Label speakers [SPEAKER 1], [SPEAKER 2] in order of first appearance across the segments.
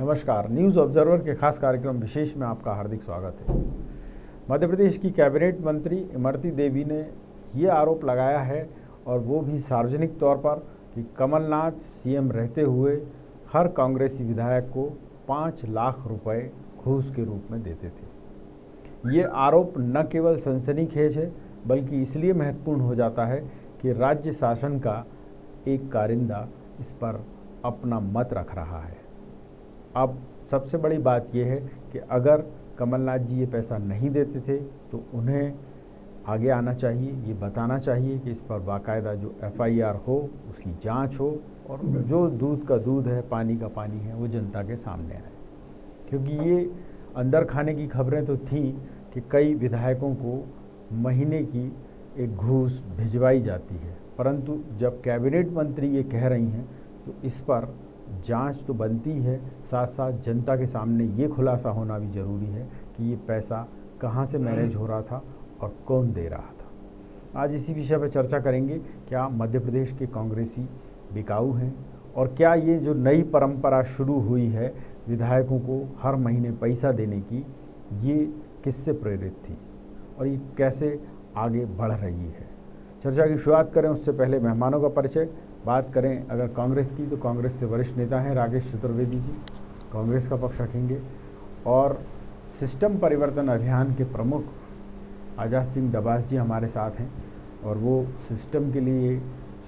[SPEAKER 1] नमस्कार। News observer के खास कार्यक्रम विशेष में आपका हार्दिक स्वागत है। मध्य प्रदेश की कैबिनेट मंत्री इमरती देवी ने ये आरोप लगाया है, और वो भी सार्वजनिक तौर पर, कि कमलनाथ सीएम रहते हुए हर कांग्रेसी विधायक को 5 लाख रुपए घूस के रूप में देते थे। ये आरोप न केवल सनसनीखेज है, बल्कि इसलिए महत्वपूर्ण हो जाता है कि राज्य शासन का एक कारिंदा इस पर अपना मत रख रहा है। अब सबसे बड़ी बात यह है कि अगर कमलनाथ जी ये पैसा नहीं देते थे तो उन्हें आगे आना चाहिए, ये बताना चाहिए कि इस पर बाकायदा जो एफआईआर हो, उसकी जांच हो, और जो दूध का दूध है, पानी का पानी है, वो जनता के सामने आए। क्योंकि ये अंदर खाने की खबरें तो थीं कि कई विधायकों को महीने की एक घूस भिजवाई जाती है, परंतु जब कैबिनेट मंत्री ये कह रही हैं तो इस पर जांच तो बनती है, साथ साथ जनता के सामने ये खुलासा होना भी ज़रूरी है कि ये पैसा कहाँ से मैनेज हो रहा था और कौन दे रहा था। आज इसी विषय पर चर्चा करेंगे। क्या मध्य प्रदेश के कांग्रेसी बिकाऊ हैं, और क्या ये जो नई परंपरा शुरू हुई है विधायकों को हर महीने पैसा देने की, ये किससे प्रेरित थी और ये कैसे आगे बढ़ रही है। चर्चा की शुरुआत करें उससे पहले मेहमानों का परिचय। बात करें अगर कांग्रेस की, तो कांग्रेस से वरिष्ठ नेता हैं राकेश चतुर्वेदी जी, कांग्रेस का पक्ष रखेंगे। और सिस्टम परिवर्तन अभियान के प्रमुख आज़ाद सिंह दबास जी हमारे साथ हैं, और वो सिस्टम के लिए,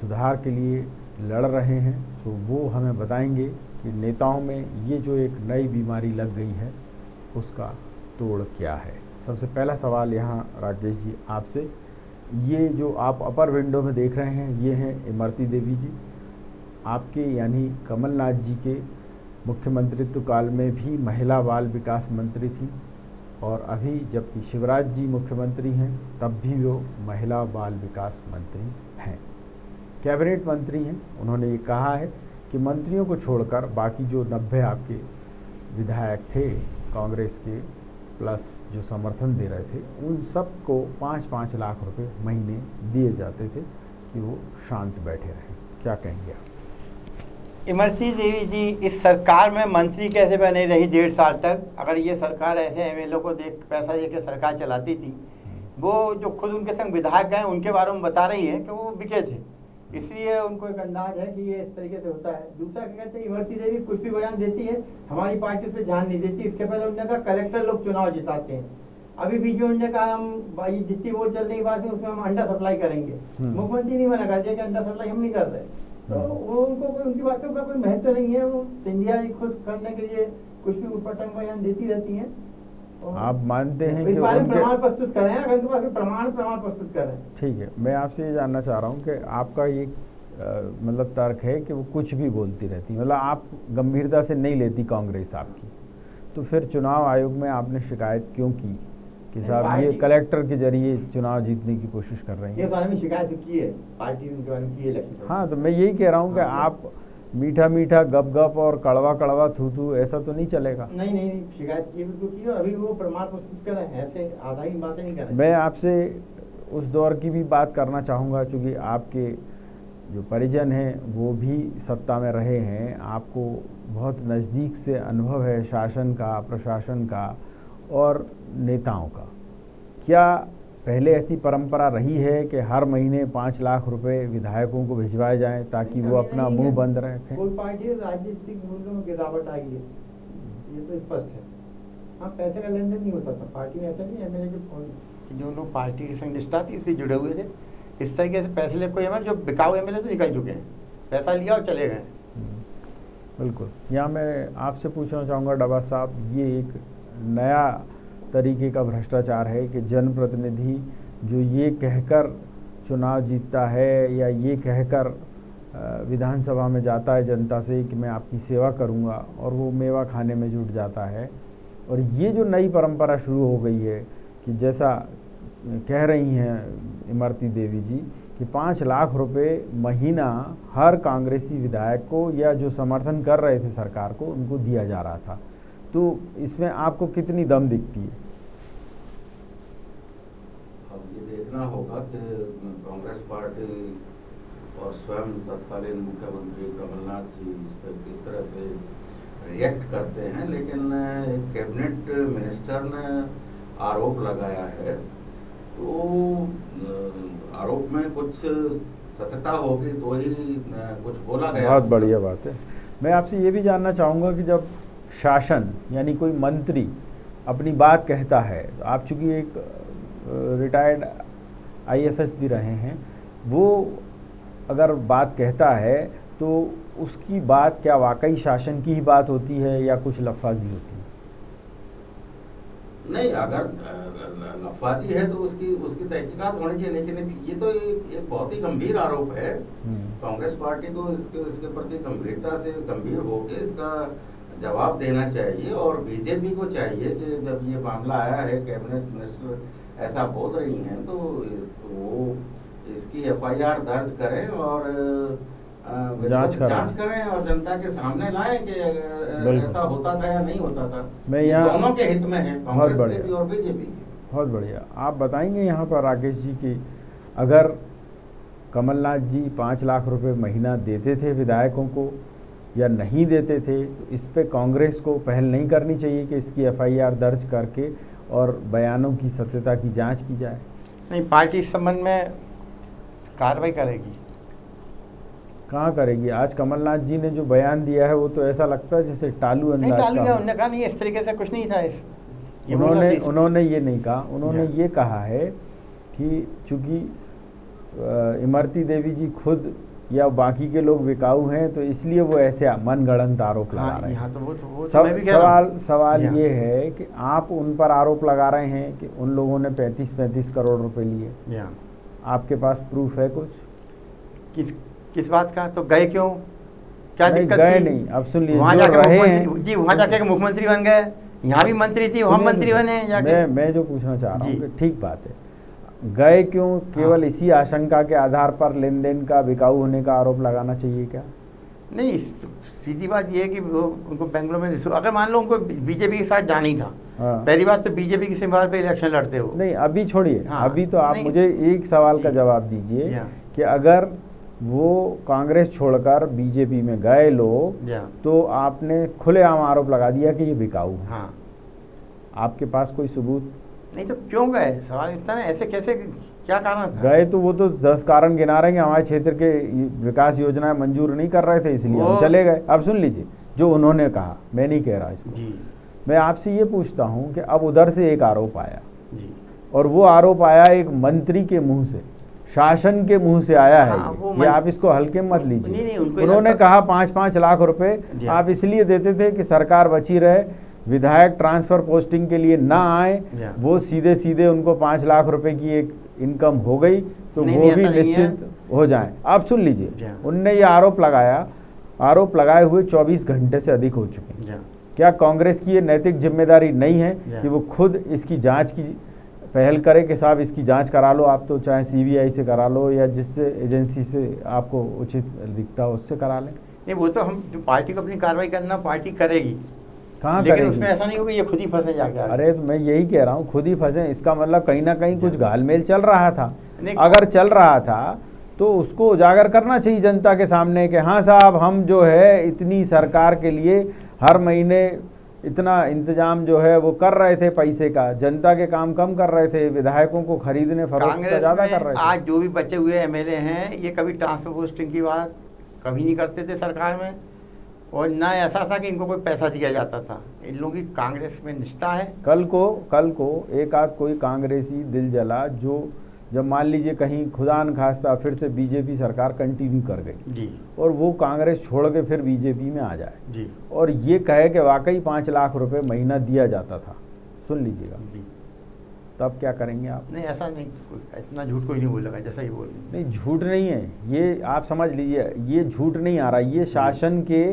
[SPEAKER 1] सुधार के लिए लड़ रहे हैं। तो वो हमें बताएंगे कि नेताओं में ये जो एक नई बीमारी लग गई है उसका तोड़ क्या है। सबसे पहला सवाल यहाँ राकेश जी आपसे, ये जो आप अपर विंडो में देख रहे हैं, ये हैं इमरती देवी जी। आपके यानी कमलनाथ जी के मुख्यमंत्रित्व काल में भी महिला बाल विकास मंत्री थी, और अभी जबकि शिवराज जी मुख्यमंत्री हैं तब भी वो महिला बाल विकास मंत्री हैं, कैबिनेट मंत्री हैं। उन्होंने ये कहा है कि मंत्रियों को छोड़कर बाकी जो 90 आपके विधायक थे कांग्रेस के, प्लस जो समर्थन दे रहे थे, उन सब को 5-5 लाख रुपए महीने दिए जाते थे कि वो शांत बैठे रहें। क्या कहेंगे आप?
[SPEAKER 2] इमरती देवी जी, इस सरकार में मंत्री कैसे बने रही 1.5 साल तक? अगर ये सरकार ऐसे एमएलए को पैसा दे के सरकार चलाती थी, वो जो खुद उनके संग विधायक गए उनके बारे में बता रही है कि वो बिके थे, इसलिए उनको एक अंदाज है कि ये इस तरीके से होता है। दूसरा क्या कहते हैं, इमरती देवी कुछ भी बयान देती है, हमारी पार्टी उस पर ध्यान नहीं देती। इसके पहले उन्होंने कहा कलेक्टर लोग चुनाव जिताते हैं। अभी भी जो उन्होंने कहा हम जितनी वोट चल रही बात है उसमें हम अंडा सप्लाई करेंगे, मुख्यमंत्री नहीं मना कर दिया कि अंडा सप्लाई हम नहीं कर रहे। तो वो उनको उनकी बातों का कोई महत्व नहीं है। वो सिंधिया जी खुश करने के लिए कुछ भी उटपटांग बयान देती रहती हैं।
[SPEAKER 1] आप मानते हैं
[SPEAKER 2] इस
[SPEAKER 1] कि
[SPEAKER 2] बारे में प्रमाण प्रस्तुत करें, अगर उनके पास प्रमाण प्रस्तुत करें।
[SPEAKER 1] ठीक है, मैं आपसे ये जानना चाह रहा हूँ कि आपका ये मतलब तर्क है कि वो कुछ भी बोलती रहती, मतलब आप गंभीरता से नहीं लेती कांग्रेस आपकी, तो फिर चुनाव आयोग में आपने शिकायत क्यों की कि साहब ये कलेक्टर के जरिए चुनाव जीतने की कोशिश कर रही है?
[SPEAKER 2] ये बारे में शिकायत की है, पार्टी उनके बारे में की है।
[SPEAKER 1] हाँ, तो मैं यही कह रहा हूँ कि आप मीठा मीठा गप गप और कड़वा कड़वा थू थू ऐसा तो नहीं चलेगा।
[SPEAKER 2] नहीं, शिकायत की बिल्कुल की, और अभी वो प्रमाण प्रस्तुत कर रहे हैं, ऐसे आधा ही बातें नहीं कर रहे।
[SPEAKER 1] मैं आपसे उस दौर की भी बात करना चाहूँगा, क्योंकि आपके जो परिजन हैं वो भी सत्ता में रहे हैं, आपको बहुत नज़दीक से अनुभव है शासन का, प्रशासन का और नेताओं का। क्या पहले ऐसी परंपरा रही है कि हर महीने 5 लाख रुपए विधायकों को भिजवाए जाएं ताकि वो अपना मुंह बंद रखें?
[SPEAKER 2] कोई पार्टी राजनीतिक मूल्यों में गिरावट आई है, ये तो स्पष्ट है। हाँ, पैसे का लेन देन नहीं होता था पार्टी में, ऐसा नहीं। एमएलए जो लोग पार्टी की संग निष्ठा थी इससे जुड़े हुए थे, इस तरीके से पैसे ले कोई एमएलए, जो बिकाऊ एमएलए से निकल चुके हैं, पैसा लिया और चले गए।
[SPEAKER 1] बिल्कुल। यहाँ मैं आपसे पूछना चाहूँगा डबास साहब, ये एक नया तरीके का भ्रष्टाचार है कि जनप्रतिनिधि जो ये कहकर चुनाव जीतता है या ये कहकर विधानसभा में जाता है जनता से कि मैं आपकी सेवा करूँगा, और वो मेवा खाने में जुट जाता है। और ये जो नई परंपरा शुरू हो गई है कि जैसा कह रही हैं इमरती देवी जी कि 5 लाख रुपए महीना हर कांग्रेसी विधायक को या जो समर्थन कर रहे थे सरकार को उनको दिया जा रहा था, तो इसमें आपको कितनी दम दिखती है?
[SPEAKER 3] अब ये देखना होगा कि कांग्रेस पार्टी और स्वयं तत्कालीन मुख्यमंत्री कमलनाथ जी इस पर किस तरह से रिएक्ट करते हैं, लेकिन कैबिनेट मिनिस्टर ने आरोप लगाया है, तो आरोप में कुछ सत्यता होगी तो ही कुछ बोला गया।
[SPEAKER 1] बहुत बढ़िया बात है। मैं आपसे ये भी जानना चाहूँगा कि जब शासन यानी कोई मंत्री अपनी बात कहता है, तो आप चूँकि एक रिटायर्ड आईएफएस भी रहे हैं, वो अगर बात कहता है तो उसकी बात क्या वाकई शासन की ही बात होती है या कुछ लफाजी होती है?
[SPEAKER 3] नहीं, अगर लफाजी है तो उसकी तहकीकात होनी चाहिए, लेकिन ये तो एक बहुत ही गंभीर आरोप है। कांग्रेस पार्टी को इसके प्रति गंभीरता से गंभीर होकर इसका जवाब देना चाहिए, और बीजेपी को चाहिए कि जब ये मामला आया है, कैबिनेट मिनिस्टर ऐसा बोल रही हैं, तो वो इसकी एफआईआर दर्ज करें और जांच करें और जनता के सामने लाएं कि ऐसा होता था या नहीं होता था।
[SPEAKER 1] मैं यहाँ
[SPEAKER 3] दोनों के हित में है, कांग्रेस के भी और बीजेपी के।
[SPEAKER 1] बहुत बढ़िया। आप बताएंगे यहाँ पर राकेश जी कि अगर कमलनाथ जी 5 लाख रुपए महीना देते थे विधायकों को या नहीं देते थे, तो इस पे कांग्रेस को पहल नहीं करनी चाहिए कि इसकी एफआईआर दर्ज करके और बयानों की सत्यता की जांच की जाए?
[SPEAKER 2] नहीं, पार्टी इस संबंध में कार्रवाई करेगी।
[SPEAKER 1] कहाँ करेगी? आज कमलनाथ जी ने जो बयान दिया है वो तो ऐसा लगता है जैसे टालू अंदाज का।
[SPEAKER 2] उन्होंने कहा नहीं, इस तरीके से कुछ नहीं था।
[SPEAKER 1] उन्होंने ये नहीं कहा। उन्होंने ये कहा है कि चूंकि इमरती देवी जी खुद या बाकी के लोग बिकाऊ हैं, तो इसलिए वो ऐसे मनगढ़ंत आरोप लगा रहे हैं। सवाल ये है कि आप उन पर आरोप लगा रहे हैं कि उन लोगों ने 35-35 करोड़ रुपए लिए। आपके पास प्रूफ है कुछ?
[SPEAKER 2] किस बात का? तो गए क्यों? क्या दिक्कत
[SPEAKER 1] गए
[SPEAKER 2] थी?
[SPEAKER 1] नहीं। अब सुन लीजिए,
[SPEAKER 2] वहाँ जाके मुख्यमंत्री बन गए, यहाँ भी मंत्री थी, वहाँ मंत्री बने जाके।
[SPEAKER 1] मैं जो पूछना चाह रहा हूँ कि ठीक बात है, गए क्यों? केवल इसी आशंका के आधार पर लेन देन का बिकाऊ होने का आरोप लगाना चाहिए क्या?
[SPEAKER 2] नहीं, सीधी बात ये है कि उनको बेंगलोर में, अगर मान लो उनको बीजेपी के साथ जाना ही था, पहली बात तो बीजेपी की सिम्बार पे इलेक्शन लड़ते हो।
[SPEAKER 1] नहीं, अभी छोड़िए। अभी तो आप मुझे एक सवाल का जवाब दीजिए कि अगर वो कांग्रेस छोड़कर बीजेपी में गए लोग, तो आपने खुलेआम आरोप लगा दिया कि ये बिकाऊ है।
[SPEAKER 2] हाँ।
[SPEAKER 1] आपके पास कोई सबूत?
[SPEAKER 2] नहीं, तो क्यों गए? सवाल इतना है, ऐसे कैसे, क्या कारण था?
[SPEAKER 1] गए तो वो तो 10 कारण गिना रहे हैं। हमारे क्षेत्र के विकास योजनाएं मंजूर नहीं कर रहे थे, इसलिए हम चले गए। अब सुन लीजिए जो उन्होंने कहा, मैं नहीं कह रहा इसको जी। मैं आपसे ये पूछता हूं कि अब उधर से एक आरोप आया जी, और वो आरोप आया एक मंत्री के मुंह से, शासन के मुंह से आया है। ये आप इसको हल्के मत लीजिए। उन्होंने कहा 5-5 लाख रुपए आप इसलिए देते थे कि सरकार बची रहे, विधायक ट्रांसफर पोस्टिंग के लिए ना आए, वो सीधे सीधे उनको 5 लाख रुपए की एक इनकम हो गई, तो वो भी निश्चित हो जाए। आप सुन लीजिए, उनने ये आरोप लगाया, आरोप लगाए हुए 24 घंटे से अधिक हो चुके हैं। क्या कांग्रेस की ये नैतिक जिम्मेदारी नहीं है कि वो खुद इसकी जांच की पहल करे कि साहब इसकी जांच करा लो, आप तो चाहे सीबीआई से करा लो या जिससे एजेंसी से आपको उचित दिखता हो उससे करा लें?
[SPEAKER 2] नहीं, वो तो हम जो पार्टी को अपनी कार्रवाई करना, पार्टी करेगी।
[SPEAKER 1] कहाँ
[SPEAKER 2] लेकिन
[SPEAKER 1] करेगी?
[SPEAKER 2] उसमें ऐसा नहीं होगा ये खुद ही फंसे जाके।
[SPEAKER 1] अरे तो मैं यही कह रहा हूँ, खुद ही फंसे। इसका मतलब कहीं ना कहीं कुछ घालमेल चल रहा था। अगर चल रहा था तो उसको उजागर करना चाहिए जनता के सामने कि हाँ साहब, हम जो है इतनी सरकार के लिए हर महीने इतना इंतजाम जो है वो कर रहे थे पैसे का, जनता के काम कम कर रहे थे, विधायकों को खरीदने फरोख्त का ज़्यादा कर रहे थे।
[SPEAKER 2] आज जो भी बचे हुए एमएलए हैं, ये कभी ट्रांसफर पोस्टिंग की बात कभी नहीं करते थे सरकार में, और ना ऐसा था कि इनको कोई पैसा दिया जाता था। इन लोगों की कांग्रेस में निष्ठा है। कल को एक आध कोई कांग्रेसी दिल जला जो, जब मान लीजिए कहीं खुदा न खास्ता फिर से बीजेपी सरकार कंटिन्यू कर गई जी, और वो कांग्रेस छोड़ के फिर बीजेपी में आ जाए जी, और ये कहे कि वाकई 5 लाख रुपए महीना दिया जाता था, सुन लीजिएगा, तब क्या करेंगे आप? नहीं, ऐसा नहीं, इतना झूठ कोई नहीं बोलेगा जैसा ही बोल। नहीं, झूठ नहीं है ये, आप समझ लीजिए, ये झूठ नहीं आ रहा, ये शासन के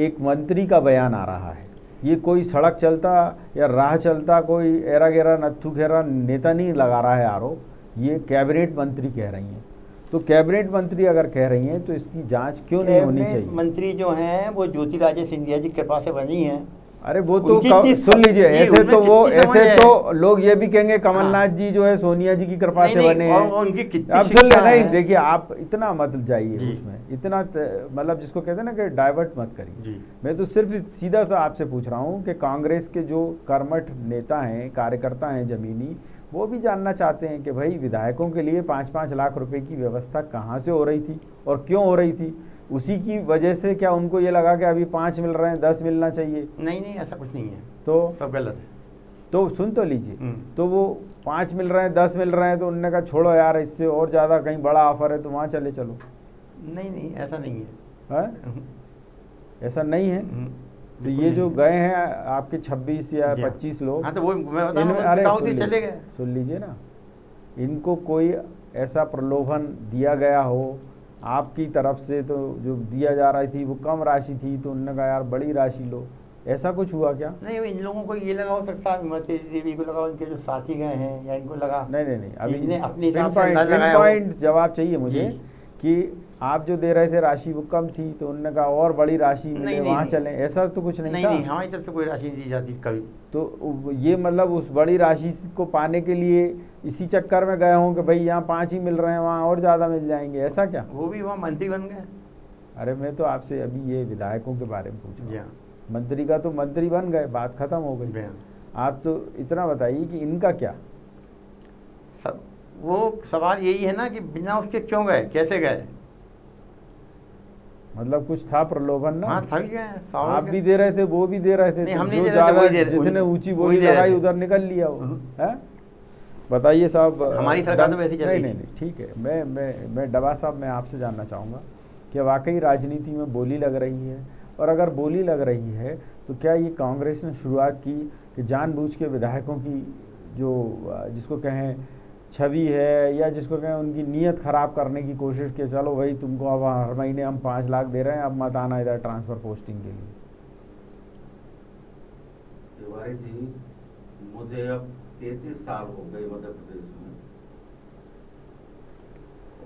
[SPEAKER 2] एक मंत्री का बयान आ रहा है। ये कोई सड़क चलता या राह चलता कोई एरा गेरा नत्थू खेरा नेता नहीं लगा रहा है आरोप, ये कैबिनेट मंत्री कह रही हैं। तो कैबिनेट मंत्री अगर कह रही हैं तो इसकी जांच क्यों नहीं होनी चाहिए? मंत्री जो हैं वो ज्योतिरादित्य सिंधिया जी कृपा से बनी हैं।
[SPEAKER 1] अरे वो तो
[SPEAKER 2] उनकी इतनी
[SPEAKER 1] सुन लीजिए,
[SPEAKER 2] जी,
[SPEAKER 1] ऐसे
[SPEAKER 2] उनमें
[SPEAKER 1] तो वो
[SPEAKER 2] कितनी समझ
[SPEAKER 1] ऐसे
[SPEAKER 2] है।
[SPEAKER 1] तो लोग ये भी कहेंगे कमलनाथ जी जो है सोनिया जी की कृपा से बने
[SPEAKER 2] और
[SPEAKER 1] हैं।
[SPEAKER 2] उनकी कितनी
[SPEAKER 1] आप सुन
[SPEAKER 2] शिक्षा
[SPEAKER 1] ले, नहीं
[SPEAKER 2] है।
[SPEAKER 1] देखिए आप इतना मत जाइए
[SPEAKER 2] जी।
[SPEAKER 1] उसमें, इतना मतलब जिसको कहते हैं ना कि डाइवर्ट मत करिए।
[SPEAKER 2] जी।
[SPEAKER 1] मैं तो सिर्फ सीधा सा आपसे पूछ रहा हूँ कि कांग्रेस के जो कर्मठ नेता हैं, कार्यकर्ता हैं जमीनी, वो भी जानना चाहते हैं कि भाई विधायकों के लिए 5-5 लाख रुपए की व्यवस्था कहाँ से हो रही थी और क्यों हो रही थी। उसी की वजह से क्या उनको ये लगा कि अभी 5 मिल रहे हैं, 10 मिलना चाहिए?
[SPEAKER 2] नहीं नहीं, ऐसा कुछ नहीं है,
[SPEAKER 1] तो
[SPEAKER 2] सब गलत है।
[SPEAKER 1] तो सुन तो लीजिए, तो वो 5 मिल रहे हैं, 10 मिल रहे हैं, तो उन्होंने कहा छोड़ो यार, इससे और ज़्यादा कहीं बड़ा ऑफर है तो वहाँ चले चलो।
[SPEAKER 2] नहीं नहीं, ऐसा नहीं है।
[SPEAKER 1] है ऐसा नहीं है। तो
[SPEAKER 2] बिल्कुल
[SPEAKER 1] ये
[SPEAKER 2] नहीं
[SPEAKER 1] जो
[SPEAKER 2] है।
[SPEAKER 1] गए हैं आपके 26 या
[SPEAKER 2] जी हाँ।
[SPEAKER 1] 25 लोग,
[SPEAKER 2] हाँ तो वो मैं बता
[SPEAKER 1] इनमें
[SPEAKER 2] रहा हूँ,
[SPEAKER 1] अरे
[SPEAKER 2] बिकाऊ
[SPEAKER 1] सुन
[SPEAKER 2] थे,
[SPEAKER 1] लीजिए,
[SPEAKER 2] चले गए।
[SPEAKER 1] सुन लीजिए ना, इनको कोई ऐसा प्रलोभन दिया गया हो आपकी तरफ से, तो जो दिया जा रही थी वो कम राशि थी तो उन्होंने कहा यार बड़ी राशि लो, ऐसा कुछ हुआ क्या?
[SPEAKER 2] नहीं, इन लोगों को ये लगा हो सकता है, इमरती देवी को लगा, इनके जो साथी गए हैं, या इनको लगा
[SPEAKER 1] नहीं, अभी
[SPEAKER 2] इनने अपने
[SPEAKER 1] पिन
[SPEAKER 2] हिसाब से अंदाज
[SPEAKER 1] पिन
[SPEAKER 2] लगाया हो।
[SPEAKER 1] पॉइंट जवाब चाहिए मुझे
[SPEAKER 2] जी।
[SPEAKER 1] कि आप जो दे रहे थे राशि वो कम थी तो उन्होंने कहा और बड़ी राशि मिले
[SPEAKER 2] नहीं,
[SPEAKER 1] वहाँ
[SPEAKER 2] नहीं,
[SPEAKER 1] चलें, ऐसा तो कुछ नहीं
[SPEAKER 2] नहीं
[SPEAKER 1] था।
[SPEAKER 2] नहीं, हमारी तरफ से कोई राशि नहीं दी जाती कभी।
[SPEAKER 1] तो ये मतलब उस बड़ी राशि को पाने के लिए इसी चक्कर में गए हों कि भाई यहाँ 5 ही मिल रहे हैं, वहाँ और ज़्यादा मिल जाएंगे, ऐसा क्या?
[SPEAKER 2] वो भी वहाँ मंत्री बन गए।
[SPEAKER 1] अरे मैं तो आपसे अभी ये विधायकों के बारे में पूछ
[SPEAKER 2] जी
[SPEAKER 1] रहा
[SPEAKER 2] हाँ।
[SPEAKER 1] हूँ। मंत्री का तो मंत्री बन गए, बात खत्म हो
[SPEAKER 2] जी
[SPEAKER 1] गई।
[SPEAKER 2] हाँ।
[SPEAKER 1] आप तो इतना बताइए कि इनका क्या?
[SPEAKER 2] सब वो सवाल यही है ना कि बिना उसके क्यों गए, कैसे गए?
[SPEAKER 1] मतलब कुछ था प्रलोभन ना?
[SPEAKER 2] हाँ, सभी गए,
[SPEAKER 1] आप
[SPEAKER 2] स्वाभाविक
[SPEAKER 1] भी
[SPEAKER 2] है।
[SPEAKER 1] दे रहे थे, वो भी दे रहे थे,
[SPEAKER 2] नहीं,
[SPEAKER 1] तो
[SPEAKER 2] हम नहीं
[SPEAKER 1] जो
[SPEAKER 2] दे रहे थे,
[SPEAKER 1] ज्यादा
[SPEAKER 2] वही दे रहे-
[SPEAKER 1] जिसने
[SPEAKER 2] वही-
[SPEAKER 1] ऊंची
[SPEAKER 2] वही
[SPEAKER 1] बोली
[SPEAKER 2] दे रहे
[SPEAKER 1] लगाई
[SPEAKER 2] थे।
[SPEAKER 1] उधर निकल लिया वो। है बताइए साहब।
[SPEAKER 2] हमारी सरकार तो वैसी चल रही
[SPEAKER 1] नहीं,
[SPEAKER 2] थी।
[SPEAKER 1] ठीक है, मैं डबा साहब, मैं आपसे जानना चाहूँगा कि वाकई राजनीति में बोली लग रही है, और अगर बोली लग रही है तो क्या ये कांग्रेस ने शुरुआत की कि जानबूझ के विधायकों की जो जिसको कहें छवि है, या जिसको कहें उनकी नीयत ख़राब करने की कोशिश की, चलो भाई तुमको अब हर महीने हम 5 लाख दे रहे हैं, अब मत आना इधर ट्रांसफ़र पोस्टिंग के लिए?
[SPEAKER 3] तिवारी जी, मुझे अब 33 साल हो गए मध्य प्रदेश में।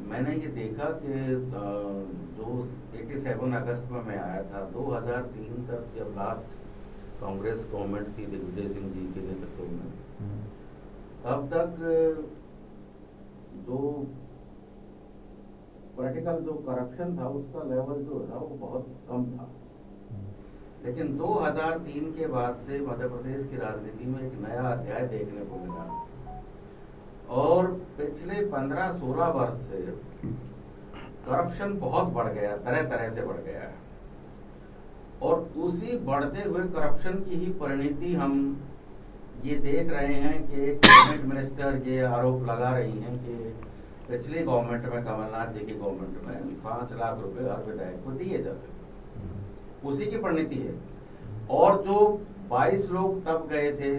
[SPEAKER 3] मैंने ये देखा कि जो 87 अगस्त में मैं आया था, 2003 तक जब लास्ट कांग्रेस गवर्नमेंट थी दिग्विजय सिंह जी के नेतृत्व में, तब तक जो पॉलिटिकल जो करप्शन था उसका लेवल जो है वो बहुत कम था। लेकिन 2003 के बाद से मध्य प्रदेश की राजनीति में एक नया अध्याय देखने को मिला, और पिछले 15-16 वर्ष से करप्शन बहुत बढ़ गया, तरह तरह से बढ़ गया है। और उसी बढ़ते हुए करप्शन की ही परिणति हम ये देख रहे हैं कि एक कैबिनेट मिनिस्टर ये आरोप लगा रही हैं कि पिछली गवर्नमेंट में, कमलनाथ जी की गवर्नमेंट में 5 लाख रुपए हर विधायक को दिए जाते, उसी की परिणति है। और जो 22 लोग तब गए थे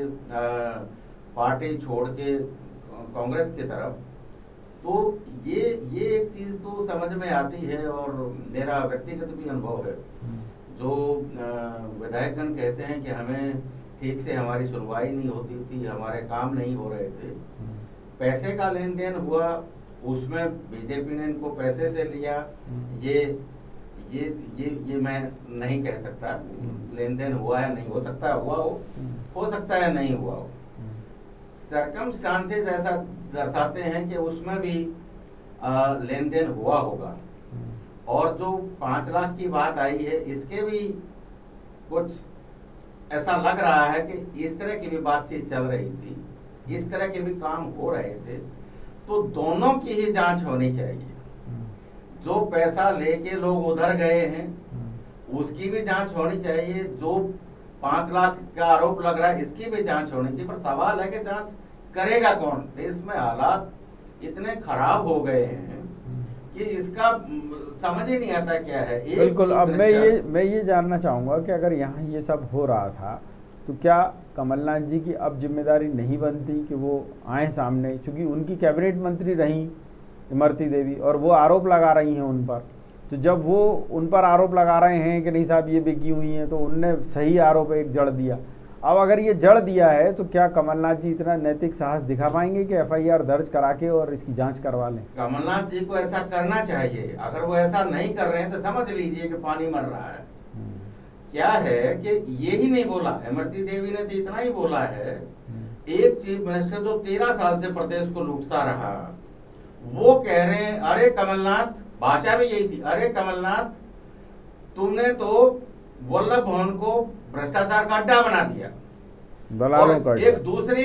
[SPEAKER 3] पार्टी छोड़ के कांग्रेस की तरफ, तो ये एक चीज तो समझ में आती है, और मेरा व्यक्तिगत भी अनुभव है। जो विधायकगण कहते हैं कि हमें ठीक से हमारी सुनवाई नहीं होती थी, हमारे काम नहीं हो रहे थे, पैसे का लेन देन हुआ, उसमें बीजेपी ने इनको पैसे से लिया, ये मैं नहीं कह सकता लेन देन हुआ है, नहीं हो सकता हुआ हो सकता है नहीं हुआ हो। सर्कमस्टांसेस ऐसा दर्शाते हैं कि उसमें भी लेन देन हुआ होगा। और जो 5 लाख की बात आई है, इसके भी कुछ ऐसा लग रहा है कि इस तरह की भी बातचीत चल रही थी, इस तरह के भी काम हो रहे थे। तो दोनों की ही जांच होनी चाहिए। जो पैसा लेके लोग उधर गए हैं उसकी भी जांच होनी चाहिए, जो 5 लाख का आरोप लग रहा है इसकी भी जांच होनी चाहिए। पर सवाल है कि जांच करेगा कौन? देश में हालात इतने खराब हो गए हैं कि इसका समझ ही नहीं आता क्या है।
[SPEAKER 1] बिल्कुल। अब मैं ये जानना चाहूँगा कि अगर यहाँ ये सब हो रहा था तो क्या कमलनाथ जी की अब जिम्मेदारी नहीं बनती कि वो आए सामने, क्योंकि उनकी कैबिनेट मंत्री रहीं इमरती देवी और वो आरोप लगा रही हैं उन पर। तो जब वो उन पर आरोप लगा रहे हैं कि नहीं साहब ये बिकी हुई हैं, तो उनने सही आरोप एक जड़ दिया। अब अगर ये जड़ दिया है तो क्या कमलनाथ जी इतना नैतिक साहस दिखा पाएंगे कि FIR दर्ज करा के और इसकी जांच करवा लें?
[SPEAKER 3] कमलनाथ जी को ऐसा करना चाहिए। अगर वो ऐसा नहीं कर रहे हैं तो समझ लीजिए कि पानी मर रहा है। क्या है कि ये ही नहीं बोला, इमरती देवी ने तो इतना ही बोला है, एक चीफ मिनिस्टर जो 13 साल से प्रदेश को लूटता रहा, वो कह रहे हैं अरे कमलनाथ, भाषा भी यही थी, अरे कमलनाथ तुमने तो वल्लभ भवन को भ्रष्टाचार का अड्डा बना दिया। और एक दूसरी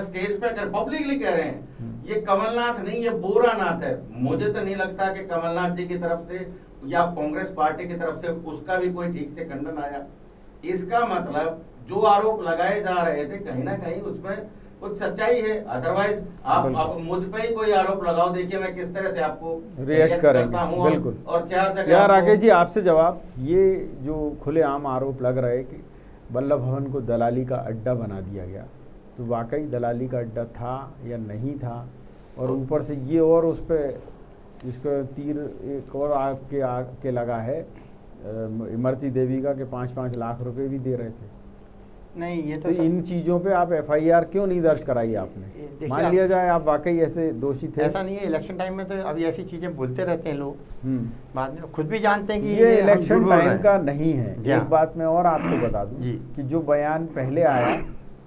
[SPEAKER 3] स्टेज पे पब्लिकली कह रहे हैं ये कमलनाथ नहीं, ये बोरानाथ है। मुझे तो नहीं लगता कि कमलनाथ जी की तरफ से या कांग्रेस पार्टी की तरफ से उसका भी कोई ठीक से खंडन आया। इसका मतलब जो आरोप लगाए जा रहे थे कहीं ना कहीं उसमें कुछ सच्चाई है, अदरवाइज आप मुझ पे ही कोई आरोप लगाओ, देखिए मैं किस तरह से आपको
[SPEAKER 1] रिएक्ट करता हूँ। बिल्कुल।
[SPEAKER 3] और 4 जगह
[SPEAKER 1] यार राकेश जी आपसे जवाब, ये जो खुलेआम आरोप लग रहा है कि वल्लभ भवन को दलाली का अड्डा बना दिया गया, तो वाकई दलाली का अड्डा था या नहीं था? और ऊपर से ये और उस पर इसका तीर एक और आके लगा है इमरती देवी का कि 5-5 लाख रुपए भी दे रहे थे।
[SPEAKER 2] नहीं ये
[SPEAKER 1] तो इन चीज़ों पे आप एफआईआर क्यों नहीं दर्ज कराई आपने? मान लिया जाए आप वाकई ऐसे दोषी थे।
[SPEAKER 2] ऐसा नहीं है, इलेक्शन टाइम में तो अभी ऐसी चीजें बोलते रहते हैं लोग, बाद में खुद भी जानते हैं कि
[SPEAKER 1] ये इलेक्शन टाइम का नहीं है। एक बात मैं और आपको बता दूं कि जो बयान पहले आया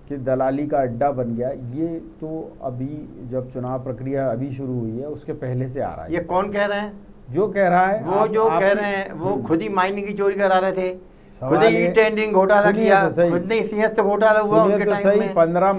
[SPEAKER 1] कि दलाली का अड्डा बन गया, ये तो अभी जब चुनाव प्रक्रिया अभी शुरू हुई है उसके पहले से आ रहा है।
[SPEAKER 2] ये कौन कह रहे हैं?
[SPEAKER 1] जो कह रहा है
[SPEAKER 2] वो जो कह रहे हैं वो खुद ही माइनिंग की चोरी करा रहे थे, खुद ही टेंडरिंग घोटाला किया, खुद ने सीएस घोटाला हुआ उनके टाइम में।
[SPEAKER 1] 15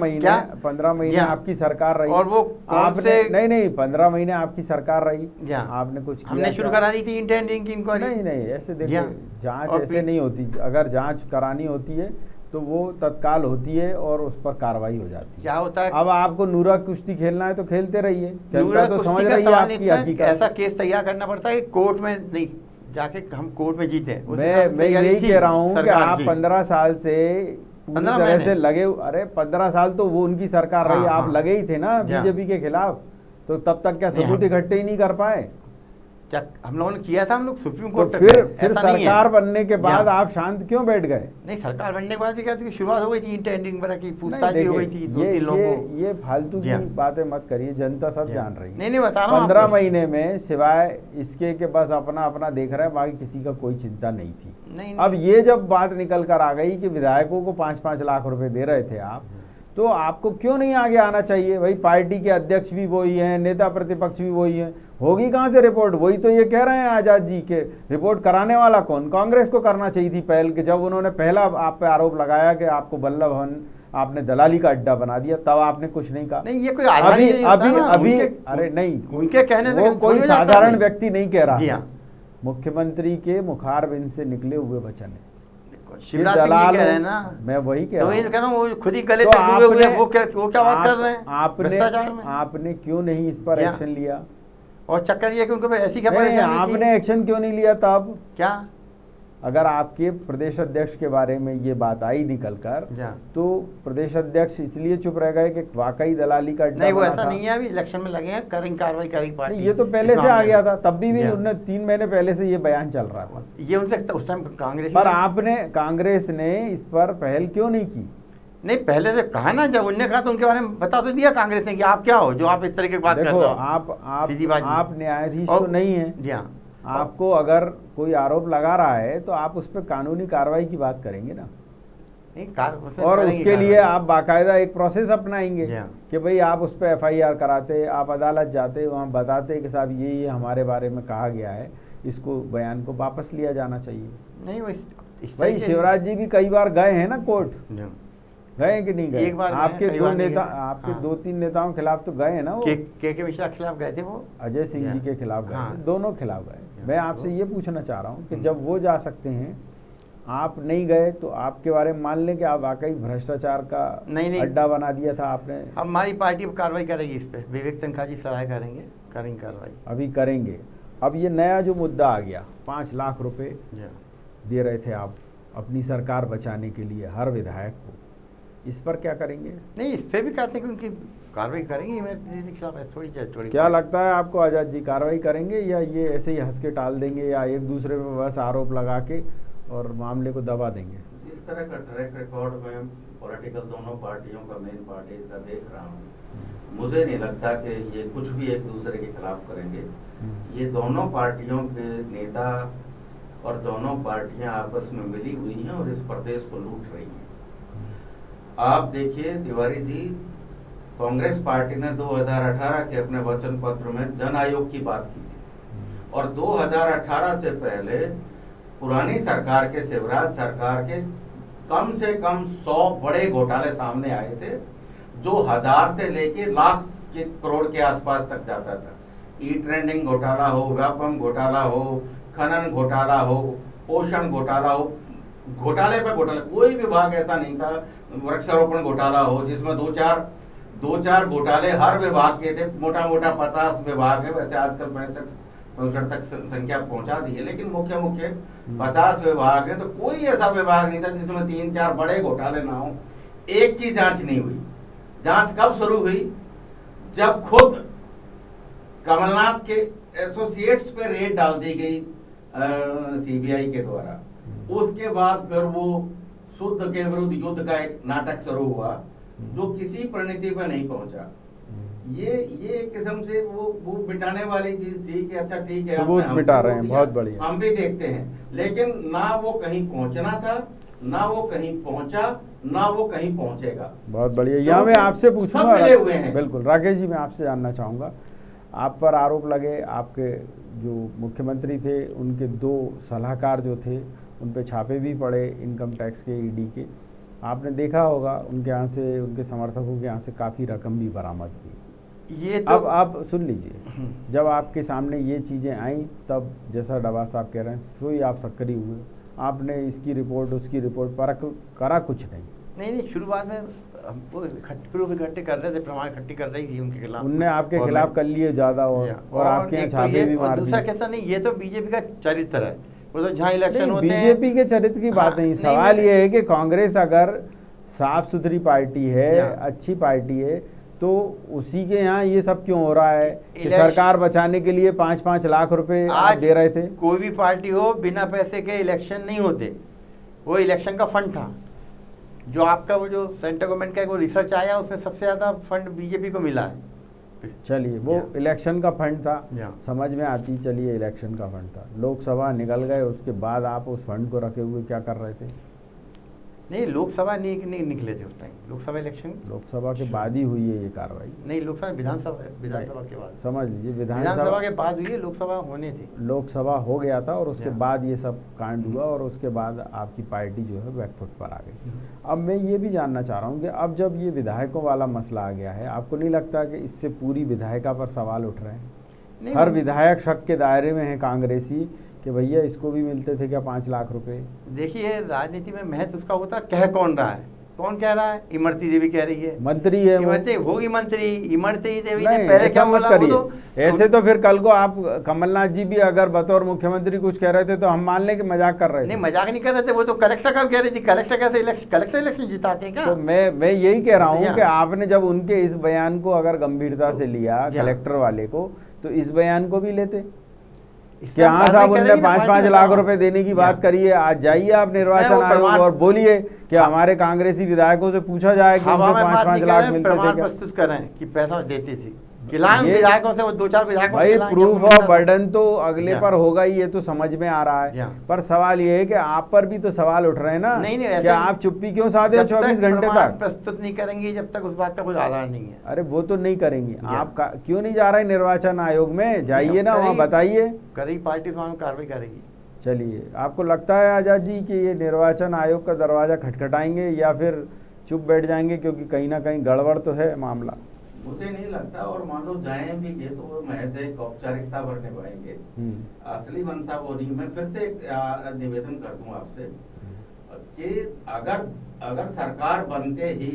[SPEAKER 1] महीने आपकी सरकार रही
[SPEAKER 2] और वो
[SPEAKER 1] आपने नहीं 15 महीने आपकी सरकार रही, आपने कुछ
[SPEAKER 2] हमने शुरू करा दी थी टेंडरिंग की इंक्वायरी।
[SPEAKER 1] नहीं ऐसे देखिए जांच ऐसे नहीं होती, अगर जांच करानी होती है तो वो तत्काल होती है और उस पर कार्रवाई हो जाती है।
[SPEAKER 2] क्या होता है,
[SPEAKER 1] अब आपको नूरा कुश्ती खेलना है तो खेलते रहिए, जनता तो समझ रही है आपकी हकीकत।
[SPEAKER 2] ऐसा केस तैयार करना पड़ता है कोर्ट में, नहीं जाके हम कोर्ट में जीते।
[SPEAKER 1] मैं यही कह रहा हूँ कि आप 15 साल से पूरी तरह से लगे, अरे 15 साल तो वो उनकी सरकार रही, आप लगे ही थे ना बीजेपी के खिलाफ, तो तब तक क्या सबूत इकट्ठे ही नहीं कर पाए?
[SPEAKER 2] क्या हम लोगों ने किया था? हम लोग सुप्रीम कोर्ट
[SPEAKER 1] तो फिर सरकार बनने के बाद आप शांत क्यों बैठ गए?
[SPEAKER 2] नहीं, सरकार बनने के बाद भी कहते शुरुआत हो गई थी टेंडरिंग वगैरह की, पूछताछ भी हो गई थी 2-3 लोगों को।
[SPEAKER 1] ये फालतू की बातें मत करिए, जनता सब जान रही है।
[SPEAKER 2] नहीं बता रहा हूँ
[SPEAKER 1] 15 महीने में सिवाय इसके के बस अपना देख रहे हैं, बाकी किसी का कोई चिंता नहीं थी। अब ये जब बात निकल कर आ गई कि विधायकों को 5-5 लाख रुपए दे रहे थे आप, तो आपको क्यों नहीं आगे आना चाहिए? भाई पार्टी के अध्यक्ष भी वही हैं, नेता प्रतिपक्ष भी वही हैं, होगी कहाँ से रिपोर्ट? वही तो ये कह रहे हैं आजाद जी के रिपोर्ट कराने वाला कौन? कांग्रेस को करना चाहिए थी पहल के, जब उन्होंने पहला आप पे आरोप लगाया कि आपको वल्लभ भवन आपने दलाली का अड्डा बना दिया, तब आपने कुछ नहीं कहा।
[SPEAKER 2] नहीं ये कोई अभी
[SPEAKER 1] अरे नहीं,
[SPEAKER 2] उनके कहने से
[SPEAKER 1] कोई साधारण व्यक्ति नहीं कह रहा, मुख्यमंत्री के मुखारबिंद से निकले हुए वचन है।
[SPEAKER 2] शिवराज सिंह जी कह रहे हैं ना,
[SPEAKER 1] मैं वही कह रहा हूँ,
[SPEAKER 2] कह रहा हूँ वो खुद ही गले डूबे हुए हैं, वो क्या बात कर रहे हैं?
[SPEAKER 1] आपने क्यों नहीं इस पर एक्शन लिया?
[SPEAKER 2] और चक्कर ये कि उनको ऐसी क्या परेशानी थी?
[SPEAKER 1] आपने एक्शन क्यों नहीं लिया तब?
[SPEAKER 2] क्या
[SPEAKER 1] अगर आपके प्रदेश अध्यक्ष के बारे में ये बात आई निकल कर, तो प्रदेश अध्यक्ष इसलिए चुप रह गए कि वाकई दलाली का
[SPEAKER 2] नहीं, वो ऐसा नहीं है, अभी इलेक्शन में लगे हैं, करेंगे कार्रवाई करेगी पार्टी।
[SPEAKER 1] ये तो पहले से आ गया था, तब भी उन्होंने 3 महीने पहले से ये बयान चल रहा था।
[SPEAKER 2] ये उनसे उस टाइम कांग्रेस
[SPEAKER 1] पर आपने, कांग्रेस ने इस पर पहल क्यों नहीं की?
[SPEAKER 2] नहीं पहले से कहा ना, जब उनने कहा तो उनके बारे में बता तो दिया कांग्रेस ने कि आप क्या हो जो आप इस तरह की बात कर रहे हो।
[SPEAKER 1] आप न्यायाधीश तो नहीं है, आपको अगर कोई आरोप लगा रहा है तो आप उस पर कानूनी कार्रवाई की बात करेंगे ना, और उसके लिए आप बाकायदा एक प्रोसेस अपनाएंगे कि भाई आप उस पर एफआईआर कराते, आप अदालत जाते, वहाँ बताते कि साहब ये हमारे बारे में कहा गया है, इसको बयान को वापस लिया जाना चाहिए।
[SPEAKER 2] नहीं
[SPEAKER 1] भाई शिवराज जी भी कई बार गए हैं ना कोर्ट, गए कि नहीं गए?
[SPEAKER 2] एक बार
[SPEAKER 1] आपके 2-3 नेताओं के खिलाफ तो गए हैं ना, वो
[SPEAKER 2] के मिश्रा के खिलाफ गए थे, वो
[SPEAKER 1] अजय सिंह जी के खिलाफ गए, दोनों खिलाफ गए। मैं आपसे ये पूछना चाह रहा हूँ कि जब वो जा सकते हैं, आप नहीं गए, तो आपके बारे में मान लें कि आप वाकई भ्रष्टाचार का अड्डा बना दिया था आपने।
[SPEAKER 2] हमारी पार्टी कार्रवाई करेगी इस पे, विवेक तनखा जी सलाह करेंगे कार्रवाई अभी
[SPEAKER 1] करेंगे। अब ये नया जो मुद्दा आ गया, 5 लाख रुपए दे रहे थे आप अपनी सरकार बचाने के लिए हर विधायक को, इस पर क्या करेंगे?
[SPEAKER 2] नहीं, इस पे भी कहते हैं कि उनकी कार्रवाई करेंगे।
[SPEAKER 1] क्या लगता है आपको आजाद जी, कार्रवाई करेंगे या ये ऐसे ही हंस के टाल देंगे, या एक दूसरे पे बस आरोप लगा के और मामले को दबा देंगे?
[SPEAKER 3] जिस तरह का ट्रैक रिकॉर्ड में पॉलिटिकल दोनों पार्टियों का, मेन पार्टीज का देख रहा हूँ, मुझे नहीं लगता कि ये कुछ भी एक दूसरे के खिलाफ करेंगे। ये दोनों पार्टियों के नेता और दोनों पार्टियां आपस में मिली हुई हैं और इस प्रदेश को लूट रही हैं। आप देखिए तिवारी जी, कांग्रेस पार्टी ने 2018 के अपने वचन पत्र में जन आयोग की बात की थी और 2018 से पहले पुरानी सरकार के, शिवराज सरकार के कम से कम 100 बड़े घोटाले सामने आए थे, जो 1000 से लेके लाख के करोड़ के आसपास तक जाता था। ई ट्रेंडिंग घोटाला हो, व्यापम घोटाला हो, खनन घोटाला हो, पोषण घोटाला हो, घोटाले पे घोटाले, कोई विभाग ऐसा नहीं था, वृक्षारोपण घोटाला हो जिसमें दो चार घोटाले हर विभाग के थे। मोटा मोटा 50 विभाग है, वैसे आजकल 65 तक संख्या पहुंचा दी है, लेकिन मुख्य 50 विभाग है, तो कोई ऐसा विभाग नहीं था जिसमें 3-4 बड़े घोटाले ना हो। एक की जांच नहीं हुई। जांच कब शुरू हुई? जब खुद कमलनाथ के एसोसिएट्स पे रेड डाल दी गई सीबीआई के द्वारा। उसके बाद फिर वो शुद्ध के विरुद्ध युद्ध का एक नाटक शुरू हुआ जो किसी परिणति पर नहीं पहुंचा। ये एक किस्म से वो मिटाने वाली चीज थी कि अच्छा ठीक है,
[SPEAKER 1] सबूत मिटा रहे हैं, बहुत बढ़िया,
[SPEAKER 3] हम भी देखते हैं, लेकिन ना वो कहीं पहुंचना था, ना वो कहीं पहुंचा, ना वो कहीं पहुंचेगा।
[SPEAKER 1] बहुत बढ़िया। यहाँ मैं आपसे पूछूंगा,
[SPEAKER 3] मिले हुए हैं।
[SPEAKER 1] बिल्कुल राकेश जी, मैं आपसे जानना चाहूँगा, आप पर आरोप लगे, आपके जो मुख्यमंत्री थे उनके 2 सलाहकार जो थे उन पे छापे भी पड़े इनकम टैक्स के, ईडी के। आपने देखा होगा उनके यहाँ से, उनके समर्थकों के यहाँ से काफ़ी रकम भी बरामद हुई।
[SPEAKER 2] ये तो
[SPEAKER 1] अब आप सुन लीजिए, जब आपके सामने ये चीज़ें आई तब जैसा डबा साहब कह रहे हैं तो ही आप सक्रिय हुए, आपने इसकी रिपोर्ट उसकी रिपोर्ट पर करा कुछ नहीं।
[SPEAKER 2] शुरुआत में हमको इकट्ठे कर रहे थे, प्रमाण इकट्ठी कर रही थी उनके खिलाफ,
[SPEAKER 1] उनने आपके खिलाफ कर लिए ज़्यादा और आपके यहाँ छापे भी मार दिए।
[SPEAKER 2] दूसरा कैसा नहीं, ये तो बीजेपी का चरित्र है, वो तो जहाँ इलेक्शन होते हैं।
[SPEAKER 1] बीजेपी के चरित्र की बात नहीं, सवाल ये है कि कांग्रेस अगर साफ सुथरी पार्टी है, अच्छी पार्टी है, तो उसी के यहाँ ये सब क्यों हो रहा है कि सरकार बचाने के लिए 5-5 लाख रुपए आप दे रहे थे?
[SPEAKER 2] कोई भी पार्टी हो, बिना पैसे के इलेक्शन नहीं होते। वो इलेक्शन का फंड था, जो आपका वो जो सेंट्रल गवर्नमेंट का वो रिसर्च आया उसमें सबसे ज्यादा फंड बीजेपी को मिला है।
[SPEAKER 1] चलिए, वो इलेक्शन का फंड था, समझ में आती, चलिए इलेक्शन का फंड था, लोकसभा निकल गए, उसके बाद आप उस फंड को रखे हुए क्या कर रहे थे?
[SPEAKER 2] नहीं, लोकसभा नहीं निकले थे उस टाइम, लोकसभा इलेक्शन
[SPEAKER 1] लोकसभा के बाद ही हुई है ये कार्रवाई।
[SPEAKER 2] नहीं, लोकसभा विधानसभा के बाद,
[SPEAKER 1] समझ लीजिए
[SPEAKER 2] विधानसभा के बाद हुई है, लोकसभा होने थी।
[SPEAKER 1] लोकसभा हो गया था और उसके बाद ये सब कांड हुआ और उसके बाद आपकी पार्टी जो है बैकफुट पर आ गई। अब मैं ये भी जानना चाह रहा हूँ कि अब जब ये विधायकों वाला मसला आ गया है, आपको नहीं लगता कि इससे पूरी विधायिका पर सवाल उठ रहे हैं? हर विधायक शक के दायरे में है कांग्रेसी कि भैया इसको भी मिलते थे क्या 5 लाख रुपए?
[SPEAKER 2] देखिए, राजनीति में महत्व उसका होता है कह कौन रहा है, कौन कह रहा है? इमरती देवी कह रही है,
[SPEAKER 1] मंत्री है,
[SPEAKER 2] इमरती होगी मंत्री, इमरती देवी ने पहले क्या बोला?
[SPEAKER 1] ऐसे तो फिर कल को आप कमलनाथ जी भी अगर बतौर मुख्यमंत्री कुछ कह रहे थे तो हम मान लें कि मजाक कर रहे थे।
[SPEAKER 2] नहीं, मजाक नहीं कर रहे थे, वो तो कलेक्टर का कह रही थी। कलेक्टर कैसे कलेक्टर इलेक्शन जिताते हैं क्या?
[SPEAKER 1] तो मैं यही कह रहा हूँ कि आपने जब उनके इस बयान को अगर गंभीरता से लिया, कलेक्टर वाले को, तो इस बयान को भी लेते कि हाँ साहब, उनने 5-5 लाख रुपए देने की बात करी है। आज जाइए आप निर्वाचन आयोग और बोलिए कि हमारे कांग्रेसी विधायकों से पूछा जाए कि उनको 5-5 लाख मिलते थे क्या?
[SPEAKER 2] प्रस्तुत करें कि पैसा देती थी, विधायकों से, वो 2-4 विधायकों
[SPEAKER 1] भाई, प्रूफ ऑफ बर्डन तो अगले पर होगा ही, ये तो समझ में आ रहा है, पर सवाल ये है कि आप पर भी तो सवाल उठ रहे हैं ना।
[SPEAKER 2] नहीं,
[SPEAKER 1] कि आप चुप्पी क्यों साधे 24 घंटे तक
[SPEAKER 2] प्रस्तुत नहीं करेंगे जब तक उस बात का कोई आधार नहीं है।
[SPEAKER 1] अरे वो तो नहीं करेंगी, आप क्यों नहीं जा रहे निर्वाचन आयोग में? जाइए ना, वहाँ बताइए,
[SPEAKER 2] करेगी पार्टी तो कार्रवाई करेगी।
[SPEAKER 1] चलिए, आपको लगता है आजाद जी कि ये निर्वाचन आयोग का दरवाजा खटखटाएंगे या फिर चुप बैठ जाएंगे, क्योंकि कहीं ना कहीं गड़बड़ तो है मामला?
[SPEAKER 3] मुझे नहीं लगता, और मान लो जाएंगे तो वो महज एक औपचारिकता भर निभाएंगे, असली मनसा वो नहीं। मैं फिर से एक निवेदन कर दूं आपसे कि अगर सरकार बनते ही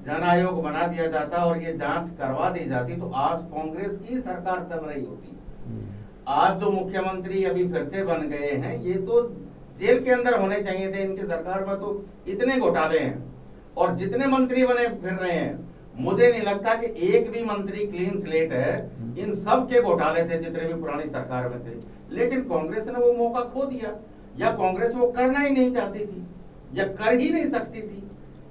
[SPEAKER 3] जन आयोग बना दिया जाता और ये जांच करवा दी जाती तो आज कांग्रेस की सरकार चल रही होती। आज जो मुख्यमंत्री अभी फिर से बन गए हैं, ये तो जेल के अंदर होने चाहिए थे। इनकी सरकार में तो इतने घोटाले हैं और जितने मंत्री बने फिर रहे हैं, मुझे नहीं लगता कि एक भी मंत्री क्लीन स्लेट है। इन सब के घोटाले थे जितने भी पुरानी सरकार में थे, लेकिन कांग्रेस ने वो मौका खो दिया, या कांग्रेस वो करना ही नहीं चाहती थी या कर ही नहीं सकती थी।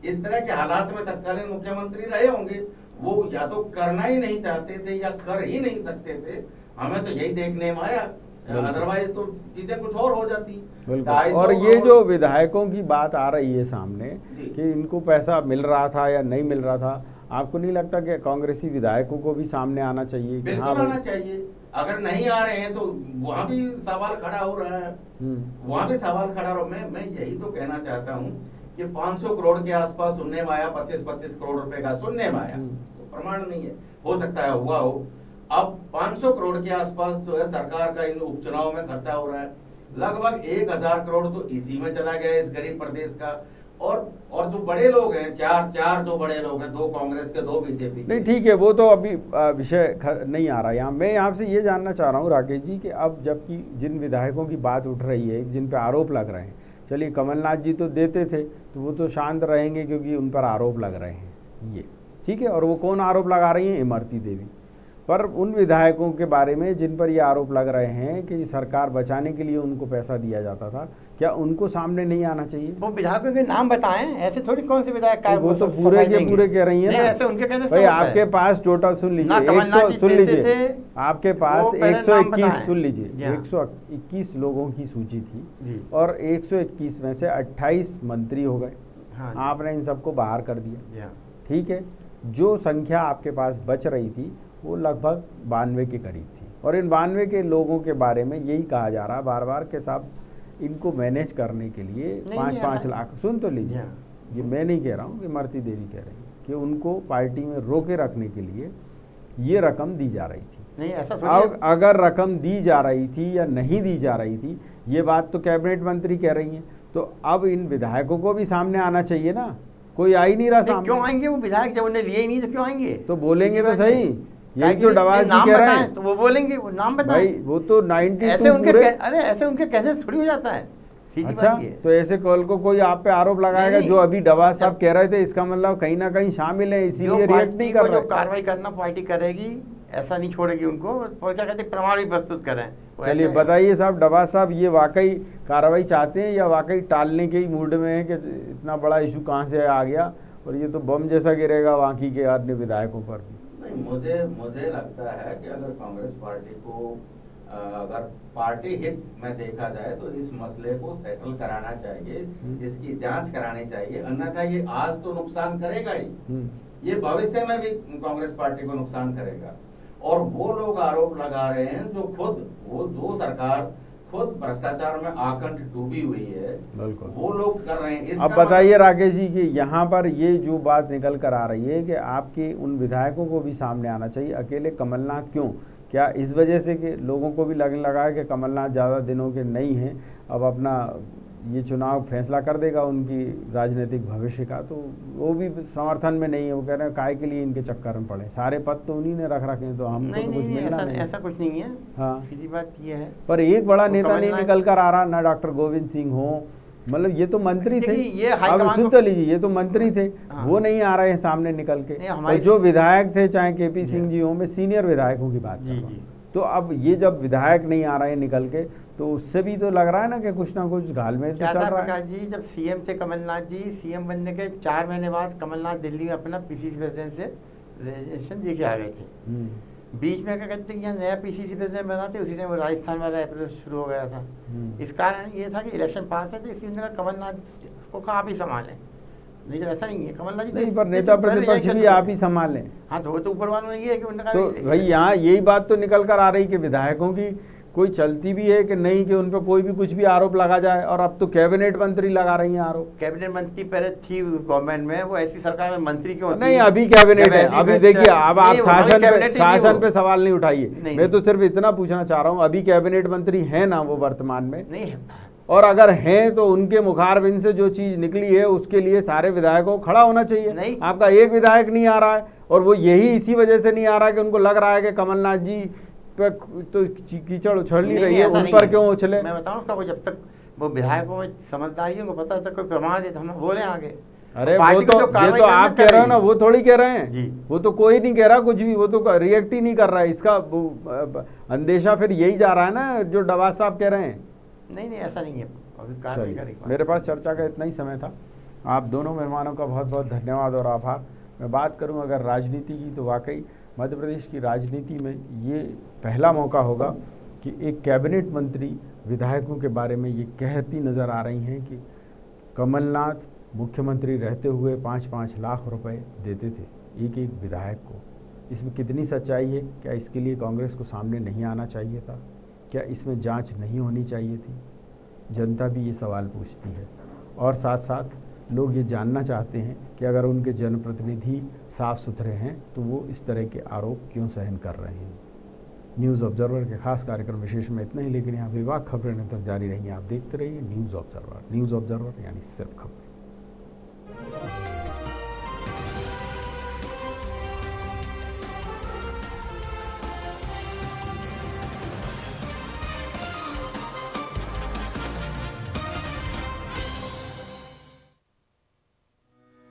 [SPEAKER 3] इस तरह के हालात में तत्कालीन मुख्यमंत्री रहे होंगे, वो या तो करना ही नहीं चाहते थे या कर ही नहीं सकते थे। हमें तो यही देखने में आया अदरवाइज तो चीजें कुछ और हो जाती।
[SPEAKER 1] बिल्कुल।
[SPEAKER 3] 250
[SPEAKER 1] और ये
[SPEAKER 3] करोड़-
[SPEAKER 1] जो विधायकों की बात आ रही है सामने
[SPEAKER 3] जी।
[SPEAKER 1] कि इनको पैसा मिल रहा था या नहीं मिल रहा था, आपको नहीं लगता कि कांग्रेसी विधायकों को भी सामने आना चाहिए कि
[SPEAKER 3] बिल्कुल
[SPEAKER 1] हाँ भाई?
[SPEAKER 3] आना चाहिए। अगर नहीं आ रहे हैं तो वहां भी सवाल खड़ा हो रहा है, वहां भी सवाल खड़ा हो। मैं यही तो कहना चाहता हूँ कि 500 करोड़ के आसपास सुनने में आया, 25-25 करोड़ रुपए का सुनने में आया, तो प्रमाण नहीं है, हो सकता है हुआ हो। अब 500 करोड़ के आसपास जो है सरकार का इन उपचुनाव में खर्चा हो रहा है, लगभग 1000 करोड़ तो इसी में चला गया इस गरीब प्रदेश का। और जो बड़े लोग हैं, चार जो बड़े लोग हैं, 2 कांग्रेस के 2 बीजेपी के।
[SPEAKER 1] नहीं ठीक है, वो तो अभी विषय नहीं आ रहा यहाँ। मैं आपसे ये जानना चाह रहा हूँ राकेश जी कि अब जबकि जिन विधायकों की बात उठ रही है, जिन पे आरोप लग रहे हैं, चलिए कमलनाथ जी तो देते थे तो वो तो शांत रहेंगे क्योंकि उन पर आरोप लग रहे हैं, ये ठीक है। और वो कौन आरोप लगा रही हैं? इमरती देवी। पर उन विधायकों के बारे में जिन पर ये आरोप लग रहे हैं कि सरकार बचाने के लिए उनको पैसा दिया जाता था, क्या उनको सामने नहीं आना चाहिए?
[SPEAKER 2] वो विधायकों के नाम बताएं, ऐसे थोड़ी कौन से विधायक का
[SPEAKER 1] वो तो पूरे के पूरे कह रही है
[SPEAKER 2] नहीं,
[SPEAKER 1] ना।
[SPEAKER 2] ऐसे उनके कहने से
[SPEAKER 1] भाई
[SPEAKER 2] होता
[SPEAKER 1] आपके
[SPEAKER 2] है।
[SPEAKER 1] पास टोटल सुन
[SPEAKER 2] ना
[SPEAKER 1] लीजिए,
[SPEAKER 2] कमलनाथ जी
[SPEAKER 1] सुन
[SPEAKER 2] देते
[SPEAKER 1] लीजिए,
[SPEAKER 2] थे,
[SPEAKER 1] आपके पास
[SPEAKER 2] वो पहले नाम
[SPEAKER 1] 121
[SPEAKER 2] बताएं।
[SPEAKER 1] सुन लीजिए,
[SPEAKER 2] जी हाँ।
[SPEAKER 1] 121 लोगों की सूची थी
[SPEAKER 2] जी।
[SPEAKER 1] और 121 में से 28 मंत्री हो गए।
[SPEAKER 2] हाँ जी।
[SPEAKER 1] आपने इन सबको बाहर कर दिया,
[SPEAKER 2] जी हाँ।
[SPEAKER 1] ठीक है। जो संख्या आपके पास बच रही थी वो लगभग 92 के करीब थी। और इन 92 के लोगों के बारे में यही कहा जा रहा बार बार के साहब इनको मैनेज करने के लिए
[SPEAKER 2] नहीं,
[SPEAKER 1] 5-5
[SPEAKER 2] ऐसा-
[SPEAKER 1] लाख, सुन तो लीजिए,
[SPEAKER 2] हाँ।
[SPEAKER 1] ये मैं नहीं कह रहा हूँ, कि इमरती देवी कह रही है कि उनको पार्टी में रोके रखने के लिए ये रकम दी जा रही थी।
[SPEAKER 2] नहीं ऐसा
[SPEAKER 1] अब
[SPEAKER 2] थोड़ी।
[SPEAKER 1] अगर रकम दी जा रही थी या नहीं दी जा रही थी, ये बात तो कैबिनेट मंत्री कह रही हैं, तो अब इन विधायकों को भी सामने आना चाहिए ना। कोई आ ही नहीं रहा
[SPEAKER 2] नहीं,
[SPEAKER 1] सामने।
[SPEAKER 2] क्यों आएंगे वो विधायक? जब उन्हें लिए ही नहीं तो क्यों आएंगे?
[SPEAKER 1] तो बोलेंगे तो
[SPEAKER 2] सीधी बात
[SPEAKER 1] सही,
[SPEAKER 2] है।
[SPEAKER 1] यही तो डवाल जी
[SPEAKER 2] नाम
[SPEAKER 1] कह रहे
[SPEAKER 2] बताएं
[SPEAKER 1] हैं।
[SPEAKER 2] तो वो बोलेंगे, वो नाम बताएं।
[SPEAKER 1] भाई वो तो 92
[SPEAKER 2] ऐसे उनके
[SPEAKER 1] पूरे।
[SPEAKER 2] अरे ऐसे उनके कहने से थोड़ी हो जाता है, सीधी
[SPEAKER 1] अच्छा,
[SPEAKER 2] बात ये है।
[SPEAKER 1] तो ऐसे कल को कोई आप पे आरोप लगाएगा
[SPEAKER 2] नहीं,
[SPEAKER 1] जो अभी डवा साहब
[SPEAKER 2] जब-
[SPEAKER 1] कह रहे थे, इसका मतलब कहीं ना कहीं शामिल है,
[SPEAKER 2] जो
[SPEAKER 1] इसीलिए रिएक्ट नहीं
[SPEAKER 2] पार्टी
[SPEAKER 1] कर
[SPEAKER 2] को जो
[SPEAKER 1] रहे।
[SPEAKER 2] कार्रवाई करना पार्टी करेगी, ऐसा नहीं छोड़ेगी उनको। और क्या कहते हैं, प्रमाण भी प्रस्तुत करें। वो
[SPEAKER 1] चलिए
[SPEAKER 2] ऐसे-
[SPEAKER 1] बताइए साहब, डबा साहब ये वाकई कार्रवाई चाहते हैं या वाकई टालने के ही मूड में है कि इतना बड़ा इशू कहाँ से आ गया और ये तो बम जैसा गिरेगा बाकी के अन्य विधायकों पर भी?
[SPEAKER 3] नहीं, मुझे लगता है कि अगर कांग्रेस पार्टी को अगर पार्टी हित में देखा जाए तो इस मसले को सेटल कराना चाहिए, इसकी जांच करानी चाहिए, अन्यथा ये आज तो नुकसान करेगा ही, ये भविष्य में भी कांग्रेस पार्टी को नुकसान करेगा। और वो लोग आरोप लगा रहे हैं जो सरकार खुद भ्रष्टाचार में आकंठ डूबी हुई है,
[SPEAKER 1] बिल्कुल
[SPEAKER 3] वो लोग कर रहे हैं।
[SPEAKER 1] अब बताइए राकेश जी कि यहाँ पर ये जो बात निकल कर आ रही है कि आपके उन विधायकों को भी सामने आना चाहिए, अकेले कमलनाथ क्यों? क्या इस वजह से कि लोगों को भी लगने लगा है कि कमलनाथ ज़्यादा दिनों के नहीं हैं, अब अपना ये चुनाव फैसला कर देगा उनकी राजनीतिक भविष्य का, तो वो भी समर्थन में नहीं है। वो कह रहे हैं काय के लिए इनके चक्कर में पड़े, सारे पद तो उन्हीं ने रख रखे हैं, तो हमको
[SPEAKER 2] नहीं
[SPEAKER 1] तो कुछ
[SPEAKER 2] नहीं नहीं,
[SPEAKER 1] मिलना
[SPEAKER 2] ऐसा
[SPEAKER 1] नहीं।
[SPEAKER 2] ऐसा कुछ नहीं है।
[SPEAKER 1] हाँ,
[SPEAKER 2] सीधी बात ये है।
[SPEAKER 1] पर एक बड़ा
[SPEAKER 2] वो
[SPEAKER 1] नेता नहीं
[SPEAKER 2] कमलनाथ-
[SPEAKER 1] निकल कर आ रहा, ना डॉक्टर गोविंद सिंह हो, मतलब ये तो मंत्री थे।
[SPEAKER 2] देखिए, ये
[SPEAKER 1] अब
[SPEAKER 2] हाईकमान
[SPEAKER 1] सुन
[SPEAKER 2] को-
[SPEAKER 1] तो लीजिए, ये तो मंत्री थे,
[SPEAKER 2] हाँ।
[SPEAKER 1] वो नहीं आ रहे हैं सामने निकल के।
[SPEAKER 2] नहीं,
[SPEAKER 1] और
[SPEAKER 2] हमारी-
[SPEAKER 1] जो विधायक थे, चाहे केपी
[SPEAKER 2] जी।
[SPEAKER 1] सिंह जी हो, मैं सीनियर विधायकों की बात कर
[SPEAKER 2] जी
[SPEAKER 1] रहा हूं।
[SPEAKER 2] जी।
[SPEAKER 1] तो अब ये जब विधायक नहीं आ रहे हैं निकल के, तो उससे भी तो लग रहा है ना कि कुछ ना कुछ घालमेल तो
[SPEAKER 2] क्या
[SPEAKER 1] चल
[SPEAKER 2] था
[SPEAKER 1] रहा है।
[SPEAKER 2] प्रकाश जी, जब सीएम थे कमलनाथ जी, सीएम बनने के 4 महीने बाद कमलनाथ दिल्ली में अपना पीसीसी प्रेसिडेंट से रेजिग्नेशन दे के आ गए थे। बीच में क्या कहते हैं, यहाँ नया पीसीसी प्रेसिडेंट बना थे, उसी टाइम वो राजस्थान वाला अप्रोच शुरू हो गया था। इस कारण ये था कि इलेक्शन पास है, तो इसी ने कहा कमलनाथ को कहा आप ही संभालें। नहीं तो ऐसा नहीं है, कमलनाथ जी
[SPEAKER 1] नहीं, पर नेता प्रतिपक्ष भी आप ही संभालें।
[SPEAKER 2] हाँ, तो वो तो ऊपर वालों ने ये है कि उन्होंने
[SPEAKER 1] तो
[SPEAKER 2] कहा
[SPEAKER 1] भाई यहाँ यही बात तो निकल कर आ रही कि विधायकों की कोई चलती भी है कि नहीं, कि उन पर कोई भी कुछ भी आरोप लगा जाए, और अब तो कैबिनेट मंत्री लगा रही हैं आरोप।
[SPEAKER 2] कैबिनेट मंत्री पहले थी गवर्नमेंट में, वो ऐसी सरकार में मंत्री क्यों थी?
[SPEAKER 1] नहीं, अभी कैबिनेट है। अभी देखिए, अब आप शासन पे सवाल नहीं उठाइए,
[SPEAKER 2] नहीं,
[SPEAKER 1] मैं तो सिर्फ इतना पूछना चाह रहा हूँ, अभी कैबिनेट मंत्री है ना वो वर्तमान में?
[SPEAKER 2] नहीं है।
[SPEAKER 1] और अगर हैं तो उनके मुखारबिन से जो चीज निकली है उसके लिए सारे विधायकों को खड़ा होना चाहिए।
[SPEAKER 2] नहीं।
[SPEAKER 1] आपका एक विधायक नहीं आ रहा है, और वो यही इसी वजह से नहीं आ रहा है कि उनको लग रहा है कि कमलनाथ जी पे तो कीचड़ उछल नहीं रही है,
[SPEAKER 2] ऐसा
[SPEAKER 1] उन
[SPEAKER 2] नहीं
[SPEAKER 1] पर
[SPEAKER 2] है।
[SPEAKER 1] क्यों उछले?
[SPEAKER 2] मैं बताऊँ उसका, वो जब तक वो विधायकों में समझदारी है, उनको पता है, तक कोई प्रमाण दे तो हम बोले आगे।
[SPEAKER 1] अरे
[SPEAKER 2] पार्टी
[SPEAKER 1] वो
[SPEAKER 2] को
[SPEAKER 1] तो
[SPEAKER 2] जो
[SPEAKER 1] ये
[SPEAKER 2] कार्रवाई
[SPEAKER 1] तो
[SPEAKER 2] करना
[SPEAKER 1] आप कह रहे हो ना,
[SPEAKER 2] करेगी।
[SPEAKER 1] वो थोड़ी कह रहे
[SPEAKER 2] जी।
[SPEAKER 1] हैं, वो तो कोई नहीं कह रहा कुछ भी, वो तो रिएक्ट ही नहीं कर रहा है। इसका अंदेशा फिर यही जा रहा है ना जो डवाज साहब कह रहे हैं।
[SPEAKER 2] नहीं नहीं, ऐसा नहीं है, अभी कार्रवाई
[SPEAKER 1] चलिए,
[SPEAKER 2] करेगी।
[SPEAKER 1] मेरे पास चर्चा का इतना ही समय था। आप दोनों मेहमानों का बहुत बहुत धन्यवाद और आभार। मैं बात करूं अगर राजनीति की, तो वाकई मध्य प्रदेश की राजनीति में ये पहला मौका होगा कि एक कैबिनेट मंत्री विधायकों के बारे में ये कहती नज़र आ रही हैं कि कमलनाथ मुख्यमंत्री रहते हुए 5-5 लाख रुपए देते थे एक एक विधायक को। इसमें कितनी सच्चाई है? क्या इसके लिए कांग्रेस को सामने नहीं आना चाहिए था? क्या इसमें जांच नहीं होनी चाहिए थी? जनता भी ये सवाल पूछती है और साथ साथ लोग ये जानना चाहते हैं कि अगर उनके जनप्रतिनिधि साफ सुथरे हैं तो वो इस तरह के आरोप क्यों सहन कर रहे हैं। न्यूज़ ऑब्जर्वर के खास कार्यक्रम विशेष में इतना ही, लेकिन यहाँ विभाग खबरें निरंतर जारी रहेंगी। आप देखते रहिए न्यूज़ ऑब्जर्वर यानी सिर्फ खबर।